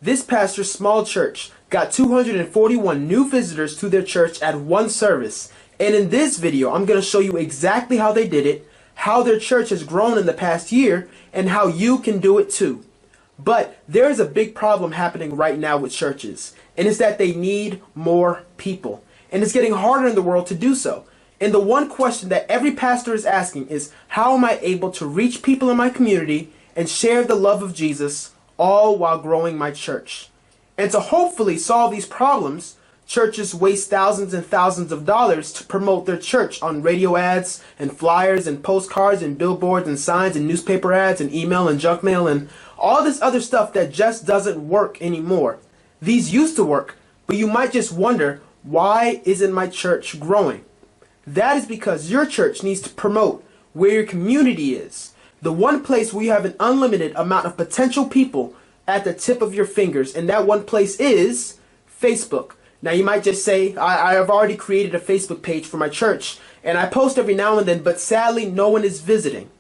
This pastor's small church got 241 new visitors to their church at one service. And in this video, I'm going to show you exactly how they did it, how their church has grown in the past year, and how you can do it too. But there is a big problem happening right now with churches, and it's that they need more people. And it's getting harder in the world to do so. And the one question that every pastor is asking is, how am I able to reach people in my community and share the love of Jesus, all while growing my church? And to hopefully solve these problems, churches waste thousands and thousands of dollars to promote their church on radio ads and flyers and postcards and billboards and signs and newspaper ads and email and junk mail and all this other stuff that just doesn't work anymore. These used to work, but you might just wonder, why isn't my church growing? That is because your church needs to promote where your community is. The one place where you have an unlimited amount of potential people at the tip of your fingers, and that one place is Facebook. Now you might just say, I have already created a Facebook page for my church, and I post every now and then, but sadly no one is visiting.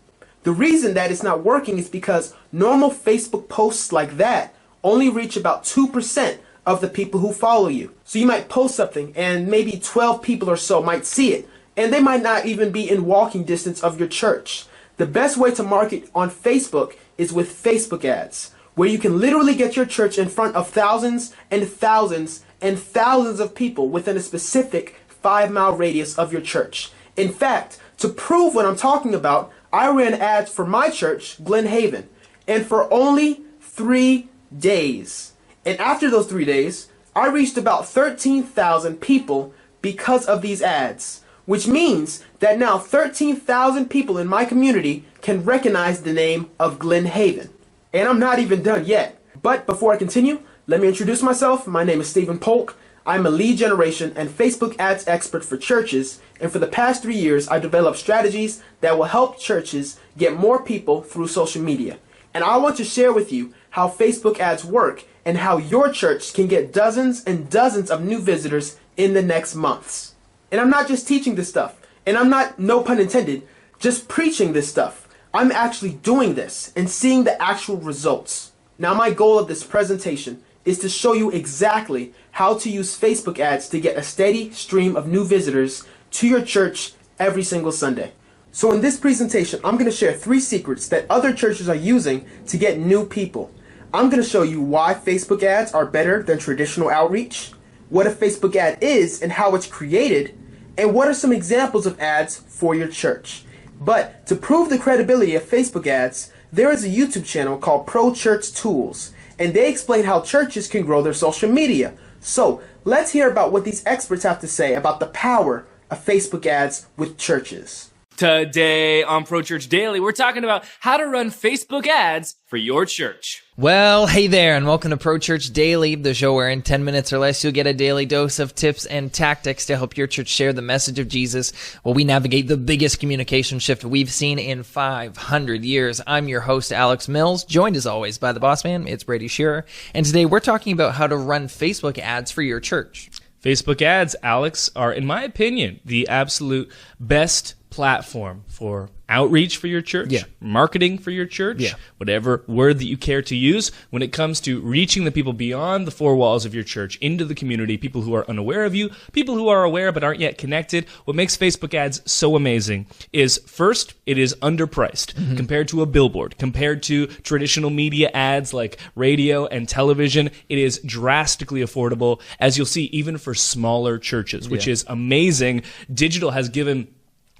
The reason that it's not working is because normal Facebook posts like that only reach about 2% of the people who follow you. So you might post something and maybe 12 people or so might see it, and they might not even be in walking distance of your church. The best way to market on Facebook is with Facebook ads, where you can literally get your church in front of thousands and thousands and thousands of people within a specific 5-mile radius of your church. In fact, to prove what I'm talking about, I ran ads for my church, Glen Haven, and for only 3 days. And after those 3 days, I reached about 13,000 people because of these ads, which means that now 13,000 people in my community can recognize the name of Glen Haven. And I'm not even done yet. But before I continue, let me introduce myself. My name is Stephen Polk. I'm a lead generation and Facebook ads expert for churches, and for the past 3 years, I developed strategies that will help churches get more people through social media. And I want to share with you how Facebook ads work and how your church can get dozens and dozens of new visitors in the next months. And I'm not just teaching this stuff, and I'm not, no pun intended, just preaching this stuff. I'm actually doing this and seeing the actual results. Now, my goal of this presentation is to show you exactly how to use Facebook ads to get a steady stream of new visitors to your church every single Sunday. So in this presentation, I'm going to share 3 secrets that other churches are using to get new people. I'm going to show you why Facebook ads are better than traditional outreach, what a Facebook ad is and how it's created, and what are some examples of ads for your church. But to prove the credibility of Facebook ads, there is a YouTube channel called Pro Church Tools, and they explain how churches can grow their social media. So let's hear about what these experts have to say about the power of Facebook ads with churches. Today on Pro Church Daily, we're talking about how to run Facebook ads for your church. Well, hey there, and welcome to Pro Church Daily, the show where in 10 minutes or less you'll get a daily dose of tips and tactics to help your church share the message of Jesus while we navigate the biggest communication shift we've seen in 500 years. I'm your host, Alex Mills, joined as always by the boss man, it's Brady Shearer, and today we're talking about how to run Facebook ads for your church. Facebook ads, Alex, are, in my opinion, the absolute best platform for outreach for your church, marketing for your church, whatever word that you care to use when it comes to reaching the people beyond the 4 walls of your church into the community, people who are unaware of you, people who are aware but aren't yet connected. What makes Facebook ads so amazing is, first, it is underpriced compared to a billboard, compared to traditional media ads like radio and television. It is drastically affordable, as you'll see, even for smaller churches, which is amazing. Digital has given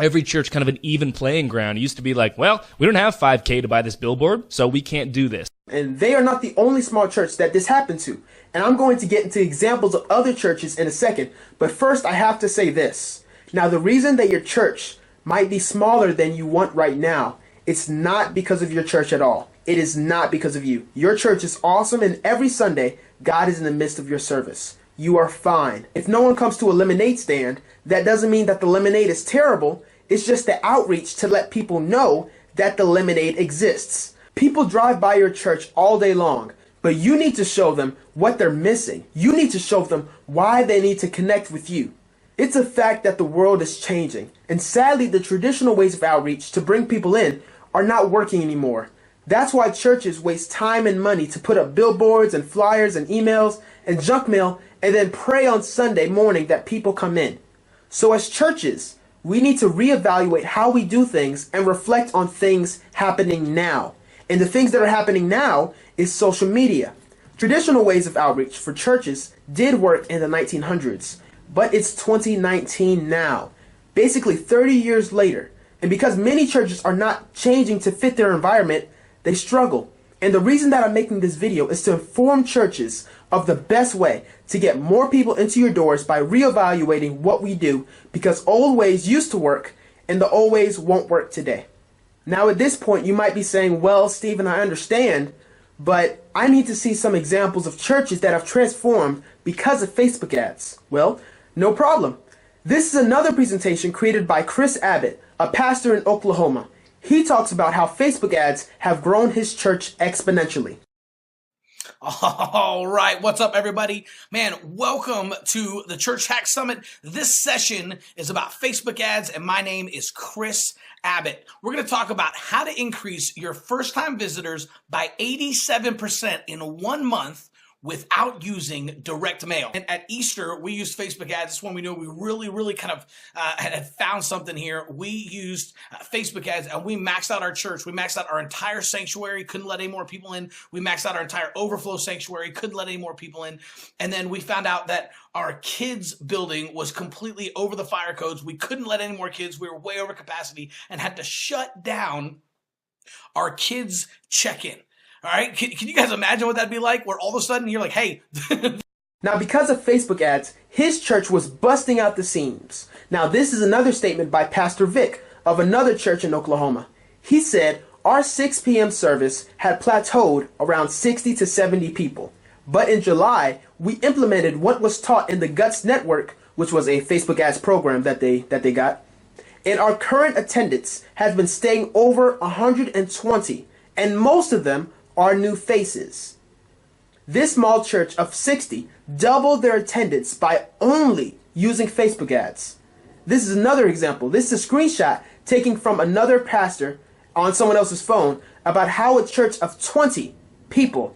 every church kind of an even playing ground. It used to be like, well, we don't have $5,000 to buy this billboard, so we can't do this. And they are not the only small church that this happened to. And I'm going to get into examples of other churches in a second. But first, I have to say this. Now, the reason that your church might be smaller than you want right now, it's not because of your church at all. It is not because of you. Your church is awesome, and every Sunday, God is in the midst of your service. You are fine. If no one comes to a lemonade stand, that doesn't mean that the lemonade is terrible. It's just the outreach to let people know that the lemonade exists. People drive by your church all day long, but you need to show them what they're missing. You need to show them why they need to connect with you. It's a fact that the world is changing, and sadly the traditional ways of outreach to bring people in are not working anymore. That's why churches waste time and money to put up billboards and flyers and emails and junk mail and then pray on Sunday morning that people come in. So as churches, we need to reevaluate how we do things and reflect on things happening now. And the things that are happening now is social media. Traditional ways of outreach for churches did work in the 1900s, but it's 2019 now, basically 30 years later. And because many churches are not changing to fit their environment, they struggle. And the reason that I'm making this video is to inform churches of the best way to get more people into your doors by reevaluating what we do, because old ways used to work and the old ways won't work today. Now at this point you might be saying, well, Stephen, I understand, but I need to see some examples of churches that have transformed because of Facebook ads. Well, no problem. This is another presentation created by Chris Abbott, a pastor in Oklahoma. He talks about how Facebook ads have grown his church exponentially. All right. What's up, everybody? Man, welcome to the Church Hack Summit. This session is about Facebook ads, and my name is Chris Abbott. We're going to talk about how to increase your first-time visitors by 87% in 1 month without using direct mail. And at Easter, we used Facebook ads. It's when we knew we really kind of had found something here. We used Facebook ads, and we maxed out our church. We maxed out our entire sanctuary, couldn't let any more people in. We maxed out our entire overflow sanctuary, couldn't let any more people in. And then we found out that our kids building was completely over the fire codes. We couldn't let any more kids. We were way over capacity and had to shut down our kids check-in. All right, can you guys imagine what that'd be like, where all of a sudden you're like, hey. Now, because of Facebook ads, his church was busting out the seams. Now, this is another statement by Pastor Vic of another church in Oklahoma. He said, our 6 p.m. service had plateaued around 60 to 70 people. But in July, we implemented what was taught in the Guts Network, which was a Facebook ads program that they got. And our current attendance has been staying over 120, and most of them are new faces. This small church of 60 doubled their attendance by only using Facebook ads. This is another example. This is a screenshot taken from another pastor on someone else's phone about how a church of 20 people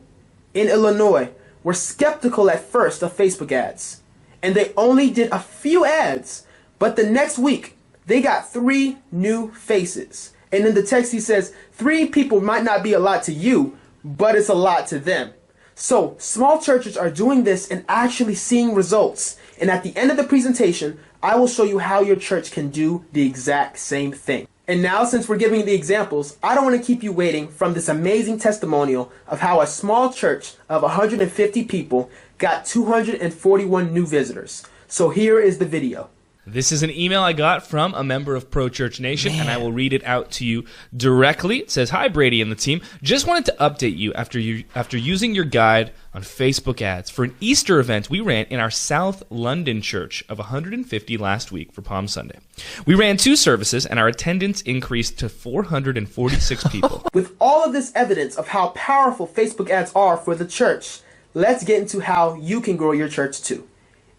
in Illinois were skeptical at first of Facebook ads. And they only did a few ads, but the next week they got 3 new faces. And in the text he says, 3 people might not be a lot to you, but it's a lot to them. So small churches are doing this and actually seeing results. And at the end of the presentation, I will show you how your church can do the exact same thing. And now, since we're giving the examples, I don't want to keep you waiting from this amazing testimonial of how a small church of 150 people got 241 new visitors. So here is the video. This is an email I got from a member of Pro Church Nation, and I will read it out to you directly. It says, "Hi, Brady and the team. Just wanted to update you after using your guide on Facebook ads for an Easter event we ran in our South London church of 150 last week for Palm Sunday. We ran 2 services, and our attendance increased to 446 people." With all of this evidence of how powerful Facebook ads are for the church, let's get into how you can grow your church too.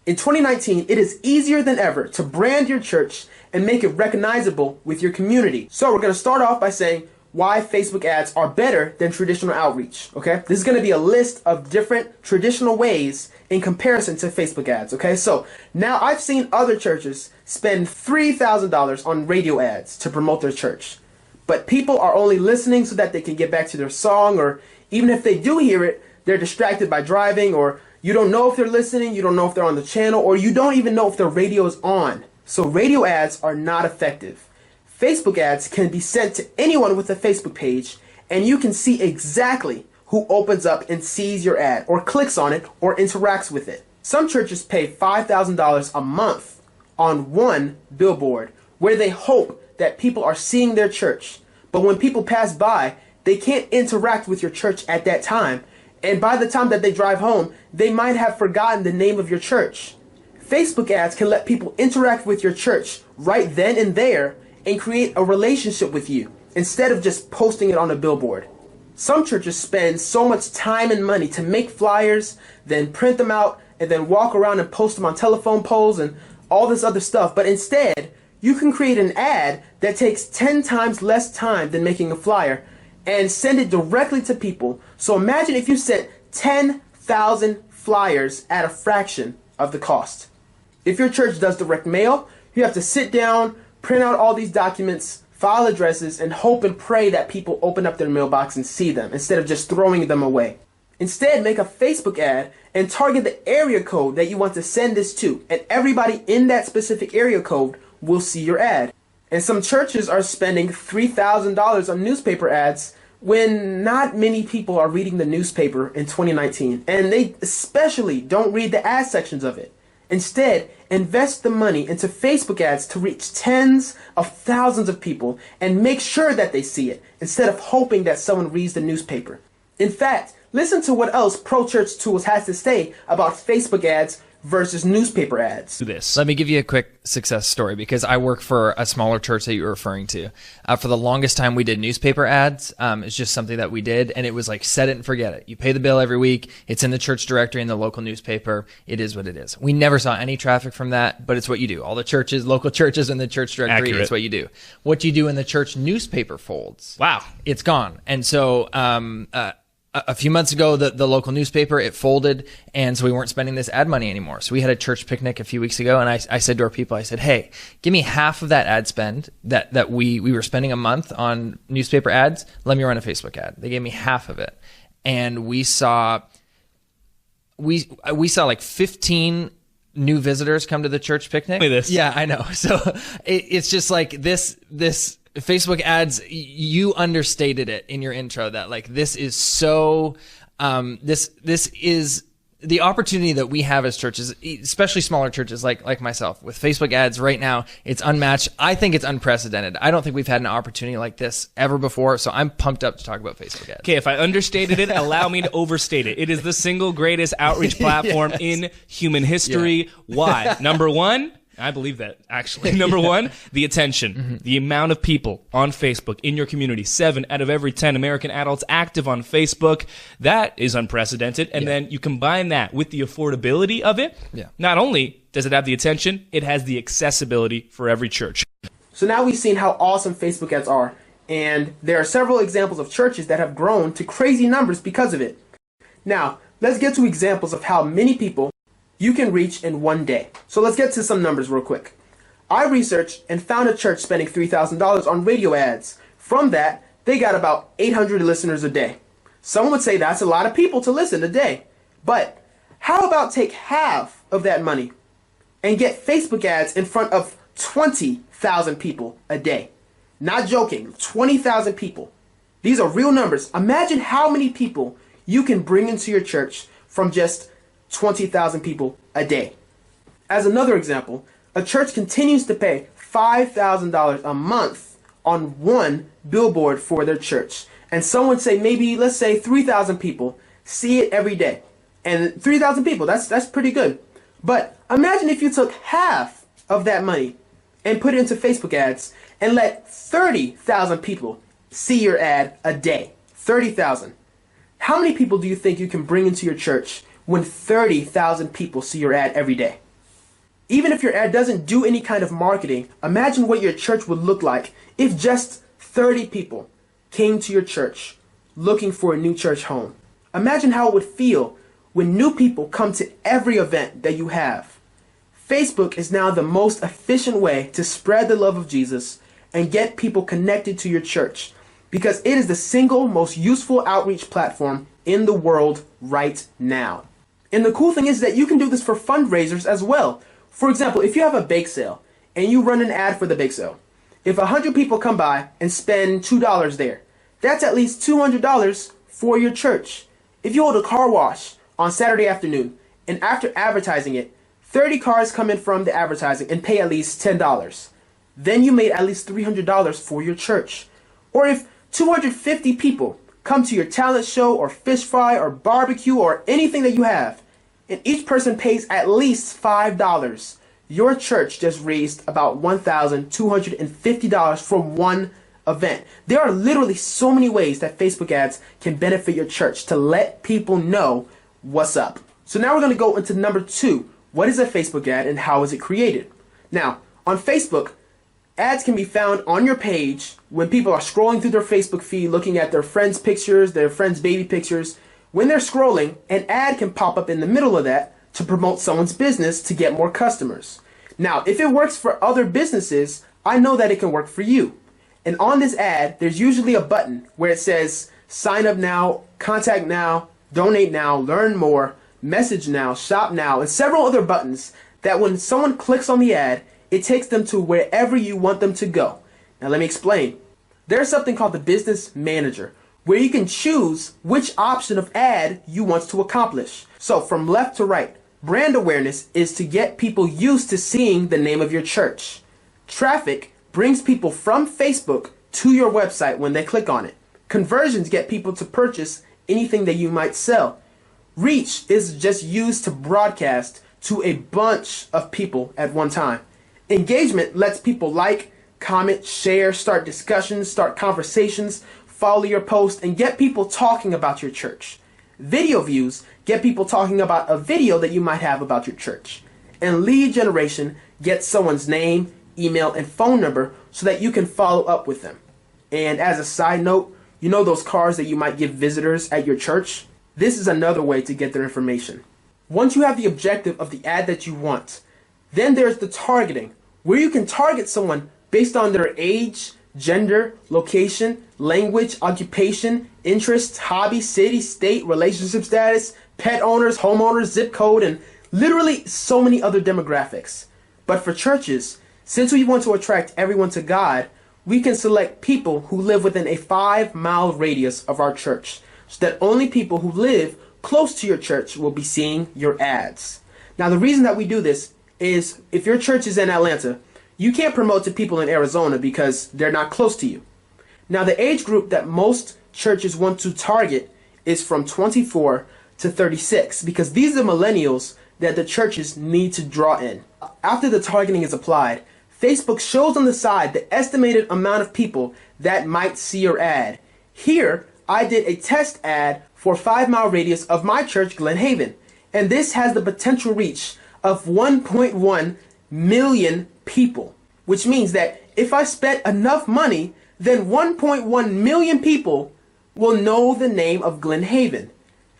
In 2019, it is easier than ever to brand your church and make it recognizable with your community. So we're going to start off by saying why Facebook ads are better than traditional outreach, okay? This is going to be a list of different traditional ways in comparison to Facebook ads, okay? So now I've seen other churches spend $3,000 on radio ads to promote their church. But people are only listening so that they can get back to their song, or even if they do hear it, they're distracted by driving, or you don't know if they're listening, you don't know if they're on the channel, or you don't even know if their radio is on. So radio ads are not effective. Facebook ads can be sent to anyone with a Facebook page, and you can see exactly who opens up and sees your ad, or clicks on it, or interacts with it. Some churches pay $5,000 a month on one billboard, where they hope that people are seeing their church. But when people pass by, they can't interact with your church at that time. And by the time that they drive home, they might have forgotten the name of your church. Facebook ads can let people interact with your church right then and there and create a relationship with you instead of just posting it on a billboard. Some churches spend so much time and money to make flyers, then print them out, and then walk around and post them on telephone poles and all this other stuff. But instead, you can create an ad that takes 10 times less time than making a flyer, and send it directly to people. So imagine if you sent 10,000 flyers at a fraction of the cost. If your church does direct mail, you have to sit down, print out all these documents, file addresses, and hope and pray that people open up their mailbox and see them instead of just throwing them away. Instead, make a Facebook ad and target the area code that you want to send this to, and everybody in that specific area code will see your ad. And some churches are spending $3,000 on newspaper ads when not many people are reading the newspaper in 2019, and they especially don't read the ad sections of it. Instead, invest the money into Facebook ads to reach tens of thousands of people and make sure that they see it instead of hoping that someone reads the newspaper. In fact, listen to what else Pro Church Tools has to say about Facebook ads versus newspaper ads. Let me give you a quick success story because I work for a smaller church that you're referring to. For the longest time, we did newspaper ads. It's just something that we did, and it was like set it and forget it. You pay the bill every week. It's in the church directory in the local newspaper. It is what it is. We never saw any traffic from that, but it's what you do. All the churches, local churches in the church directory, Accurate. it's what you do. What you do in the church newspaper folds. Wow. It's gone. And so a few months ago, the local newspaper, it folded, and so we weren't spending this ad money anymore. So we had a church picnic a few weeks ago, and I said to our people, I said, hey, give me half of that ad spend that we were spending a month on newspaper ads. Let me run a Facebook ad. They gave me half of it. And we saw like 15 new visitors come to the church picnic. Look at this. Yeah, I know. So it's just like this Facebook ads, you understated it in your intro that like this is so this is the opportunity that we have as churches, especially smaller churches like myself, with Facebook ads right now. It's unmatched. I think it's unprecedented. I don't think we've had an opportunity like this ever before. So I'm pumped up to talk about Facebook ads. Okay, if I understated it, allow me to overstate it. It is the single greatest outreach platform in human history. Yeah. Why? Number one, I believe that, actually. Number one, the attention. The amount of people on Facebook in your community. 7 out of every 10 American adults active on Facebook. That is unprecedented. And then you combine that with the affordability of it. Yeah. Not only does it have the attention, it has the accessibility for every church. So now we've seen how awesome Facebook ads are, and there are several examples of churches that have grown to crazy numbers because of it. Now, let's get to examples of how many people you can reach in one day. So let's get to some numbers real quick. I researched and found a church spending $3,000 on radio ads. From that, they got about 800 listeners a day. Some would say that's a lot of people to listen a day. But how about take half of that money and get Facebook ads in front of 20,000 people a day? Not joking, 20,000 people. These are real numbers. Imagine how many people you can bring into your church from just 20,000 people a day. As another example, a church continues to pay $5,000 a month on one billboard for their church. And some would say maybe, let's say 3,000 people see it every day. And 3,000 people, that's pretty good. But imagine if you took half of that money and put it into Facebook ads and let 30,000 people see your ad a day. 30,000. How many people do you think you can bring into your church when 30,000 people see your ad every day? Even if your ad doesn't do any kind of marketing, imagine what your church would look like if just 30 people came to your church looking for a new church home. Imagine how it would feel when new people come to every event that you have. Facebook is now the most efficient way to spread the love of Jesus and get people connected to your church, because it is the single most useful outreach platform in the world right now. And the cool thing is that you can do this for fundraisers as well. For example, if you have a bake sale and you run an ad for the bake sale, if 100 people come by and spend $2 there, that's at least $200 for your church. If you hold a car wash on Saturday afternoon and after advertising it, 30 cars come in from the advertising and pay at least $10, then you made at least $300 for your church. Or if 250 people come to your talent show or fish fry or barbecue or anything that you have, and each person pays at least $5, your church just raised about $1,250 from one event. There are literally so many ways that Facebook ads can benefit your church to let people know what's up. So now we're going to go into number 2. What is a Facebook ad and how is it created? Now, on Facebook, Ads can be found on your page when people are scrolling through their Facebook feed looking at their friends' pictures, their friends' baby pictures. When they're scrolling, an ad can pop up in the middle of that to promote someone's business to get more customers. Now, if it works for other businesses, I know that it can work for you. And on this ad, there's usually a button where it says sign up now, contact now, donate now, learn more, message now, shop now, and several other buttons that when someone clicks on the ad, it takes them to wherever you want them to go. Now let me explain. There's something called the Business Manager, where you can choose which option of ad you want to accomplish. So from left to right, brand awareness is to get people used to seeing the name of your church. Traffic brings people from Facebook to your website when they click on it. Conversions get people to purchase anything that you might sell. Reach is just used to broadcast to a bunch of people at one time. Engagement lets people like, comment, share, start discussions, start conversations, follow your post, and get people talking about your church. Video views get people talking about a video that you might have about your church. And lead generation gets someone's name, email, and phone number so that you can follow up with them. And as a side note, you know those cards that you might give visitors at your church? This is another way to get their information. Once you have the objective of the ad that you want, then there's the targeting, where you can target someone based on their age, gender, location, language, occupation, interests, hobby, city, state, relationship status, pet owners, homeowners, zip code, and literally so many other demographics. But for churches, since we want to attract everyone to God, we can select people who live within a 5-mile radius of our church, so that only people who live close to your church will be seeing your ads. Now, the reason that we do this is if your church is in Atlanta, you can't promote to people in Arizona because they're not close to you. Now, the age group that most churches want to target is from 24 to 36 because these are millennials that the churches need to draw in. After the targeting is applied, Facebook shows on the side the estimated amount of people that might see your ad. Here, I did a test ad for a 5-mile radius of my church, Glen Haven, and this has the potential reach of 1.1 million people, which means that if I spent enough money, then 1.1 million people will know the name of Glen Haven.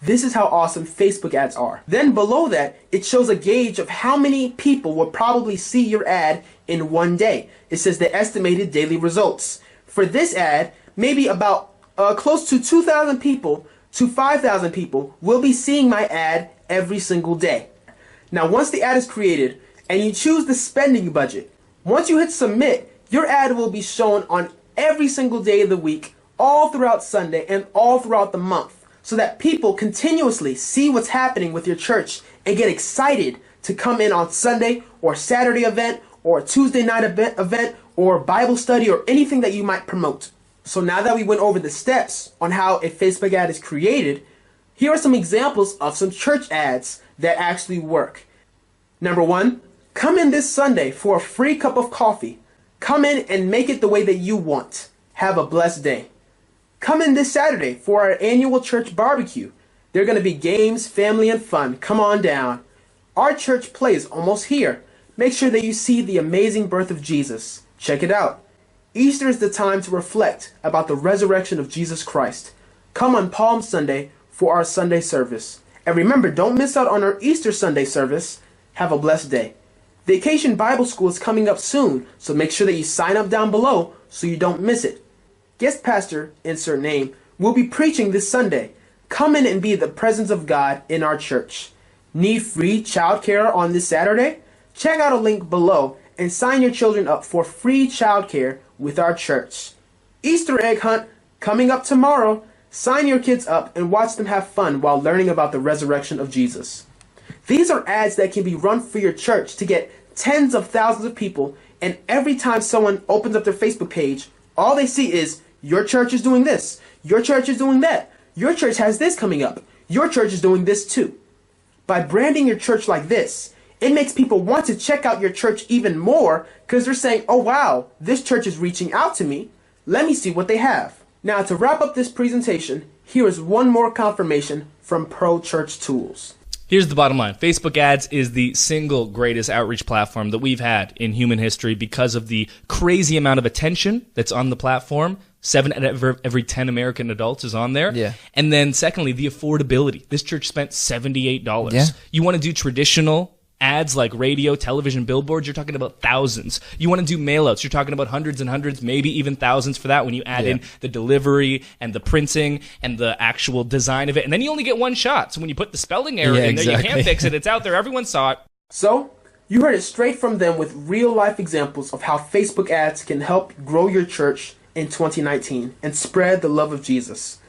This is how awesome Facebook ads are. Then below that, it shows a gauge of how many people will probably see your ad in one day. It says the estimated daily results. For this ad, maybe about close to 2,000 people to 5,000 people will be seeing my ad every single day. Now, once the ad is created and you choose the spending budget, once you hit submit, your ad will be shown on every single day of the week, all throughout Sunday and all throughout the month, so that people continuously see what's happening with your church and get excited to come in on Sunday or Saturday event or a Tuesday night event or Bible study or anything that you might promote. So now that we went over the steps on how a Facebook ad is created, here are some examples of some church ads that actually work. Number 1, come in this Sunday for a free cup of coffee. Come in and make it the way that you want. Have a blessed day. Come in this Saturday for our annual church barbecue. There are going to be games, family, and fun. Come on down. Our church play is almost here. Make sure that you see the amazing birth of Jesus. Check it out. Easter is the time to reflect about the resurrection of Jesus Christ. Come on Palm Sunday for our Sunday service. And remember, don't miss out on our Easter Sunday service. Have a blessed day. Vacation Bible School is coming up soon, so make sure that you sign up down below so you don't miss it. Guest pastor, insert name, will be preaching this Sunday. Come in and be the presence of God in our church. Need free childcare on this Saturday? Check out a link below and sign your children up for free childcare with our church. Easter egg hunt coming up tomorrow. Sign your kids up and watch them have fun while learning about the resurrection of Jesus. These are ads that can be run for your church to get tens of thousands of people, and every time someone opens up their Facebook page, all they see is your church is doing this, your church is doing that, your church has this coming up, your church is doing this too. By branding your church like this, it makes people want to check out your church even more because they're saying, oh wow, this church is reaching out to me. Let me see what they have. Now, to wrap up this presentation, here is one more confirmation from Pro Church Tools. Here's the bottom line. Facebook ads is the single greatest outreach platform that we've had in human history because of the crazy amount of attention that's on the platform. 7 out of every 10 American adults is on there. Yeah. And then secondly, the affordability. This church spent $78. Yeah. You want to do traditional ads like radio, television, billboards, you're talking about thousands. You want to do mailouts, you're talking about hundreds and hundreds, maybe even thousands for that when you add in the delivery and the printing and the actual design of it. And then you only get one shot. So when you put the spelling error in there, you can't fix it. It's out there. Everyone saw it. So, you heard it straight from them with real-life examples of how Facebook ads can help grow your church in 2019 and spread the love of Jesus.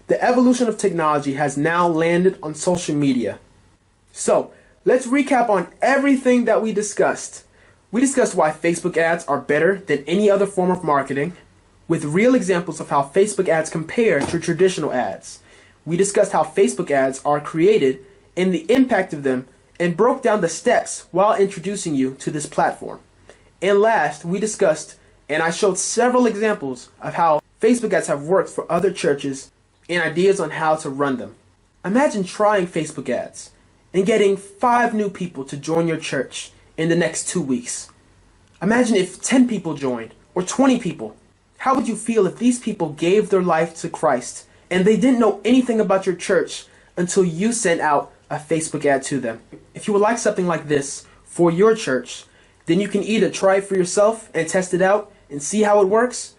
The evolution of technology has now landed on social media. So, let's recap on everything that we discussed. We discussed why Facebook ads are better than any other form of marketing, with real examples of how Facebook ads compare to traditional ads. We discussed how Facebook ads are created and the impact of them, and broke down the steps while introducing you to this platform. And last, we discussed, and I showed several examples of how Facebook ads have worked for other churches and ideas on how to run them. Imagine trying Facebook ads and getting 5 new people to join your church in the next 2 weeks. Imagine if 10 people joined, or 20 people. How would you feel if these people gave their life to Christ and they didn't know anything about your church until you sent out a Facebook ad to them? If you would like something like this for your church, then you can either try it for yourself and test it out and see how it works,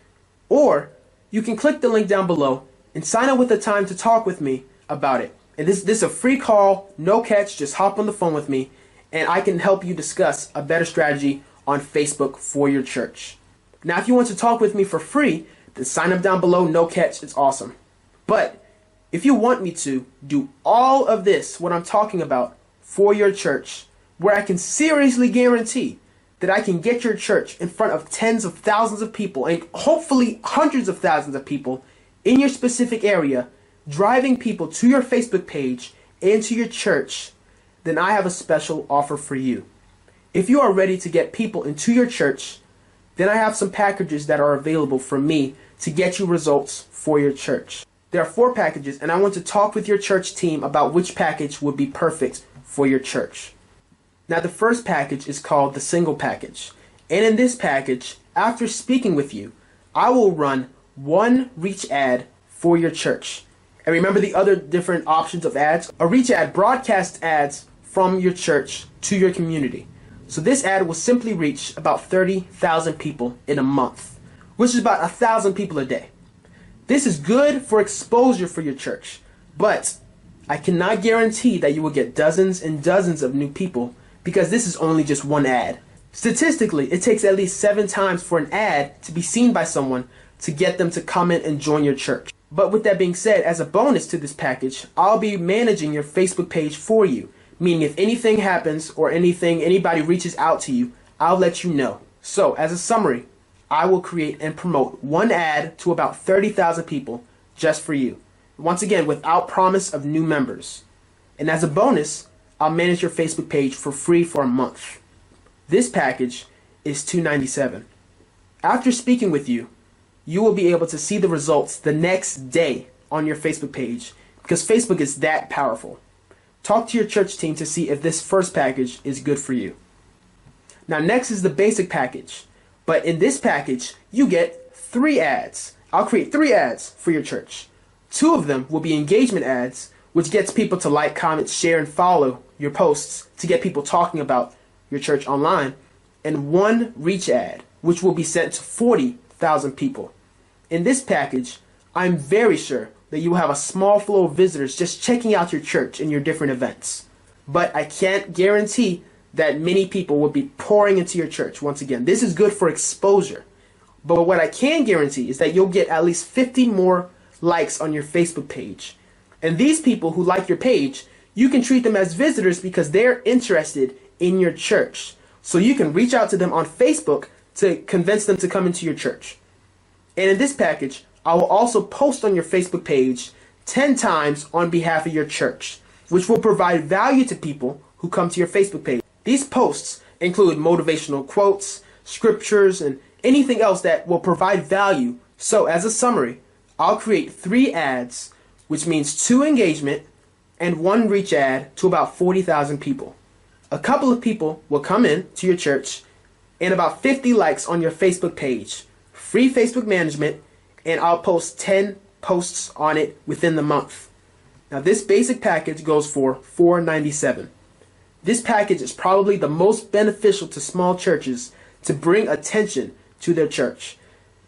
or you can click the link down below and sign up with a time to talk with me about it. And this is a free call, no catch, just hop on the phone with me and I can help you discuss a better strategy on Facebook for your church. Now, if you want to talk with me for free, then sign up down below, no catch, it's awesome. But if you want me to do all of this, what I'm talking about, for your church, where I can seriously guarantee that I can get your church in front of tens of thousands of people and hopefully hundreds of thousands of people in your specific area, driving people to your Facebook page and to your church, then I have a special offer for you. If you are ready to get people into your church, then I have some packages that are available from me to get you results for your church. There are 4 packages, and I want to talk with your church team about which package would be perfect for your church. Now, the first package is called the single package. And in this package, after speaking with you, I will run 1 reach ad for your church. And remember the other different options of ads? A reach ad broadcasts ads from your church to your community. So this ad will simply reach about 30,000 people in a month, which is about 1,000 people a day. This is good for exposure for your church, but I cannot guarantee that you will get dozens and dozens of new people because this is only just 1 ad. Statistically, it takes at least 7 times for an ad to be seen by someone to get them to comment and join your church. But with that being said, as a bonus to this package, I'll be managing your Facebook page for you. Meaning if anything happens or anybody reaches out to you, I'll let you know. So as a summary, I will create and promote 1 ad to about 30,000 people just for you. Once again, without promise of new members. And as a bonus, I'll manage your Facebook page for free for a month. This package is $297. After speaking with you, you will be able to see the results the next day on your Facebook page because Facebook is that powerful. Talk to your church team to see if this first package is good for you. Now, next is the basic package. But in this package, you get 3 ads. I'll create 3 ads for your church. 2 of them will be engagement ads, which gets people to like, comment, share, and follow your posts to get people talking about your church online. And 1 reach ad, which will be sent to 40,000 people. In this package, I'm very sure that you will have a small flow of visitors just checking out your church and your different events. But I can't guarantee that many people will be pouring into your church. Once again, this is good for exposure. But what I can guarantee is that you'll get at least 50 more likes on your Facebook page. And these people who like your page, you can treat them as visitors because they're interested in your church. So you can reach out to them on Facebook to convince them to come into your church. And in this package, I will also post on your Facebook page 10 times on behalf of your church, which will provide value to people who come to your Facebook page. These posts include motivational quotes, scriptures, and anything else that will provide value. So as a summary, I'll create 3 ads, which means 2 engagement and 1 reach ad to about 40,000 people. A couple of people will come in to your church and about 50 likes on your Facebook page. Free Facebook management, and I'll post 10 posts on it within the month. Now this basic package goes for $4.97. This package is probably the most beneficial to small churches to bring attention to their church,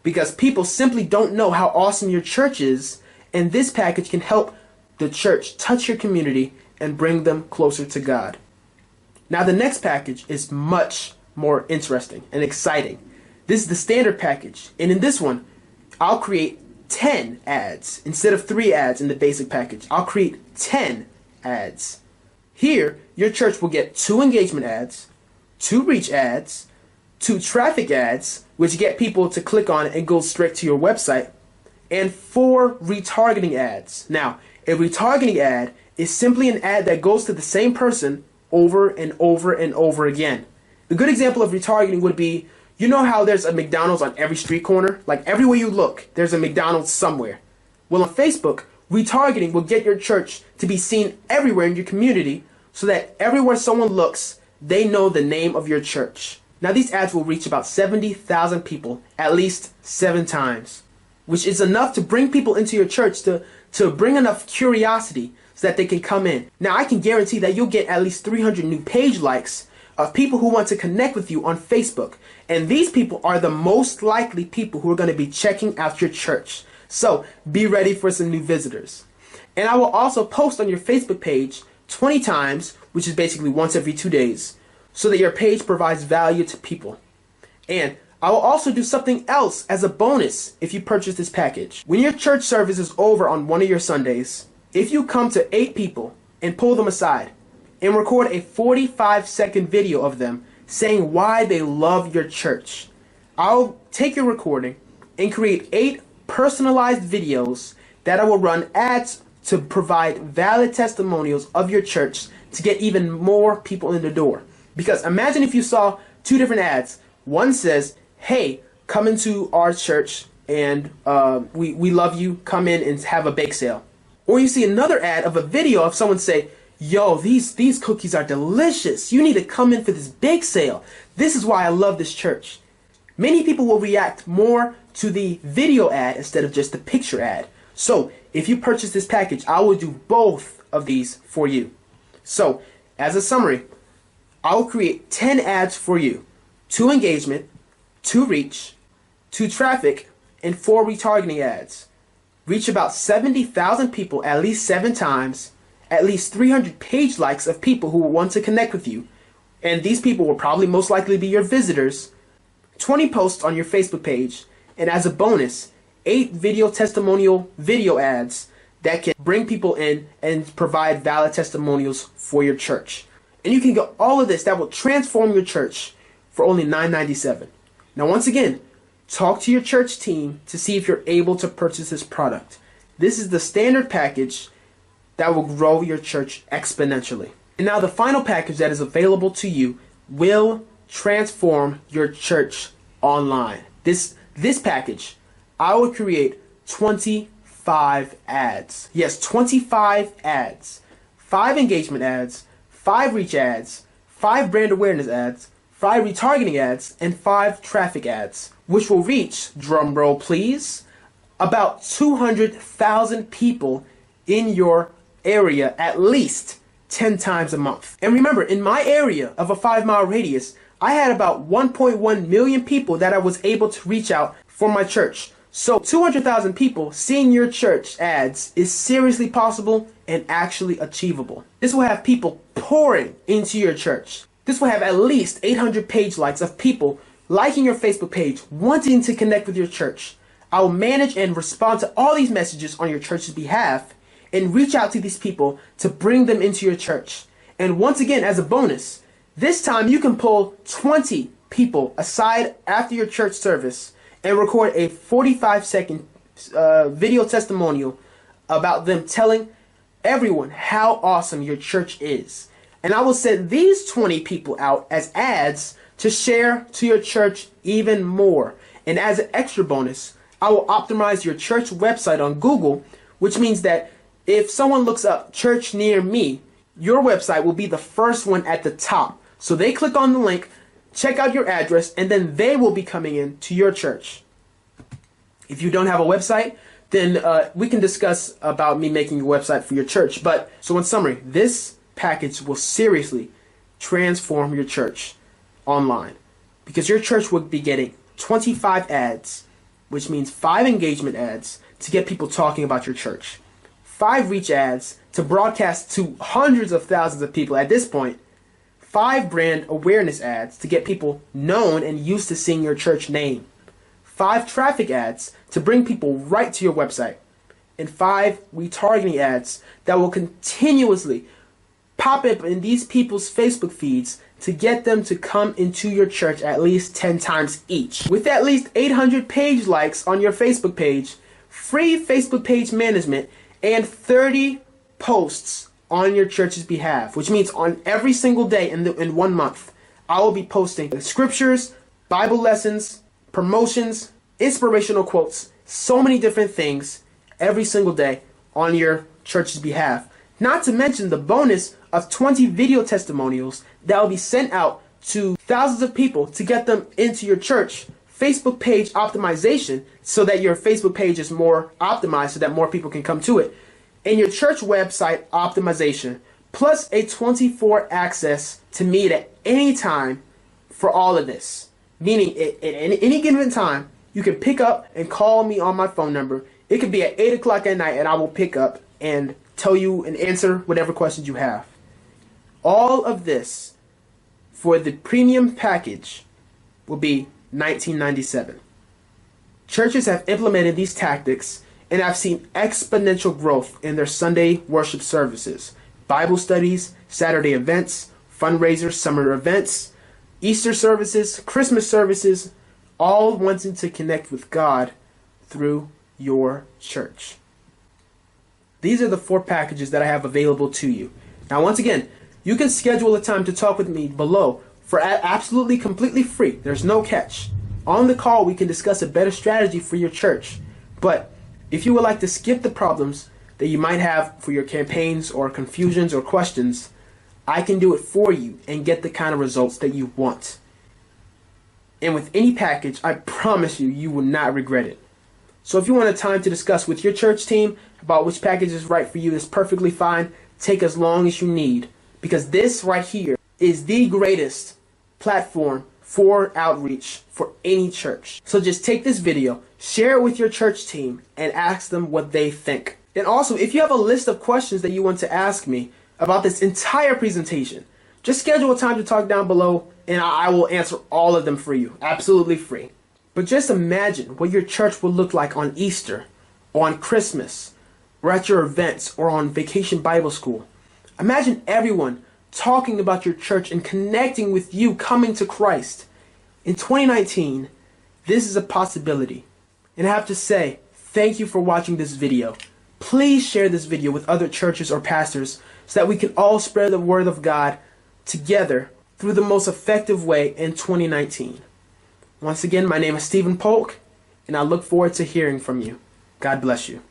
because people simply don't know how awesome your church is, and this package can help the church touch your community and bring them closer to God. Now the next package is much more interesting and exciting. This is the standard package, and in this one I'll create 10 ads instead of 3 ads in the basic package. I'll create 10 ads. Here your church will get 2 engagement ads, 2 reach ads, 2 traffic ads, which get people to click on it and go straight to your website, and 4 retargeting ads. Now, a retargeting ad is simply an ad that goes to the same person over and over and over again. A good example of retargeting would be, you know how there's a McDonald's on every street corner? Like everywhere you look, there's a McDonald's somewhere. Well, on Facebook, retargeting will get your church to be seen everywhere in your community, so that everywhere someone looks, they know the name of your church. Now these ads will reach about 70,000 people at least 7 times, which is enough to bring people into your church, to bring enough curiosity so that they can come in. Now I can guarantee that you'll get at least 300 new page likes of people who want to connect with you on Facebook. And these people are the most likely people who are going to be checking out your church. So be ready for some new visitors. And I will also post on your Facebook page 20 times, which is basically once every 2 days, so that your page provides value to people. And I will also do something else as a bonus if you purchase this package. When your church service is over on one of your Sundays, if you come to 8 people and pull them aside and record a 45-second video of them saying why they love your church, I'll take your recording and create 8 personalized videos that I will run ads to provide valid testimonials of your church to get even more people in the door. Because imagine if you saw 2 different ads. One says, hey, come into our church and we love you, come in and have a bake sale. Or you see another ad of a video of someone say, yo, these cookies are delicious. You need to come in for this bake sale. This is why I love this church. Many people will react more to the video ad instead of just the picture ad. So if you purchase this package, I will do both of these for you. So as a summary, I will create 10 ads for you. 2 engagement, 2 reach, 2 traffic, and 4 retargeting ads. Reach about 70,000 people at least 7 times, at least 300 page likes of people who will want to connect with you. And these people will probably most likely be your visitors. 20 posts on your Facebook page, and as a bonus, 8 video testimonial video ads that can bring people in and provide valid testimonials for your church. And you can get all of this that will transform your church for only $9.97. Now once again, talk to your church team to see if you're able to purchase this product. This is the standard package that will grow your church exponentially. And now the final package that is available to you will transform your church online. This package, I will create 25 ads. Yes, 25 ads. 5 engagement ads, 5 reach ads, 5 brand awareness ads, 5 retargeting ads, and 5 traffic ads, which will reach, drum roll please, about 200,000 people in your area at least 10 times a month. And remember, in my area of a 5-mile radius, I had about 1.1 million people that I was able to reach out for my church. So 200,000 people seeing your church ads is seriously possible and actually achievable. This will have people pouring into your church. This will have at least 800 page likes of people liking your Facebook page, wanting to connect with your church. I will manage and respond to all these messages on your church's behalf and reach out to these people to bring them into your church. And once again, as a bonus, this time you can pull 20 people aside after your church service and record a 45-second video testimonial about them telling everyone how awesome your church is. And I will send these 20 people out as ads to share to your church even more. And as an extra bonus, I will optimize your church website on Google, which means that if someone looks up church near me, your website will be the first one at the top. So they click on the link, check out your address, and then they will be coming in to your church. If you don't have a website, then we can discuss about me making a website for your church. But so in summary, this package will seriously transform your church online, because your church will be getting 25 ads, which means 5 engagement ads to get people talking about your church, 5 reach ads to broadcast to hundreds of thousands of people at this point, 5 brand awareness ads to get people known and used to seeing your church name, 5 traffic ads to bring people right to your website, and 5 retargeting ads that will continuously pop up in these people's Facebook feeds to get them to come into your church at least 10 times each. With at least 800 page likes on your Facebook page, free Facebook page management, and 30 posts on your church's behalf, which means on every single day in 1 month, I will be posting scriptures, Bible lessons, promotions, inspirational quotes, so many different things every single day on your church's behalf. Not to mention the bonus of 20 video testimonials that will be sent out to thousands of people to get them into your church. Facebook page optimization, so that your Facebook page is more optimized so that more people can come to it. And your church website optimization, plus a 24 access to me at any time for all of this. Meaning at any given time, you can pick up and call me on my phone number. It could be at 8 o'clock at night and I will pick up and tell you and answer whatever questions you have. All of this for the premium package will be $19.97. Churches have implemented these tactics and I've seen exponential growth in their Sunday worship services, Bible studies, Saturday events, fundraisers, summer events, Easter services, Christmas services, all wanting to connect with God through your church. These are the 4 packages that I have available to you. Now, once again, you can schedule a time to talk with me below for absolutely completely free. There's no catch. On the call, we can discuss a better strategy for your church. But if you would like to skip the problems that you might have for your campaigns or confusions or questions, I can do it for you and get the kind of results that you want. And with any package, I promise you, you will not regret it. So if you want a time to discuss with your church team about which package is right for you, it's perfectly fine. Take as long as you need, because this right here is the greatest platform for outreach for any church. So just take this video, share it with your church team, and ask them what they think. And also, if you have a list of questions that you want to ask me about this entire presentation, just schedule a time to talk down below and I will answer all of them for you, absolutely free. But just imagine what your church will look like on Easter, or on Christmas, or at your events, or on Vacation Bible School. Imagine everyone talking about your church and connecting with you coming to Christ. In 2019, this is a possibility. And I have to say, thank you for watching this video. Please share this video with other churches or pastors so that we can all spread the word of God together through the most effective way in 2019. Once again, my name is Stephen Polk, and I look forward to hearing from you. God bless you.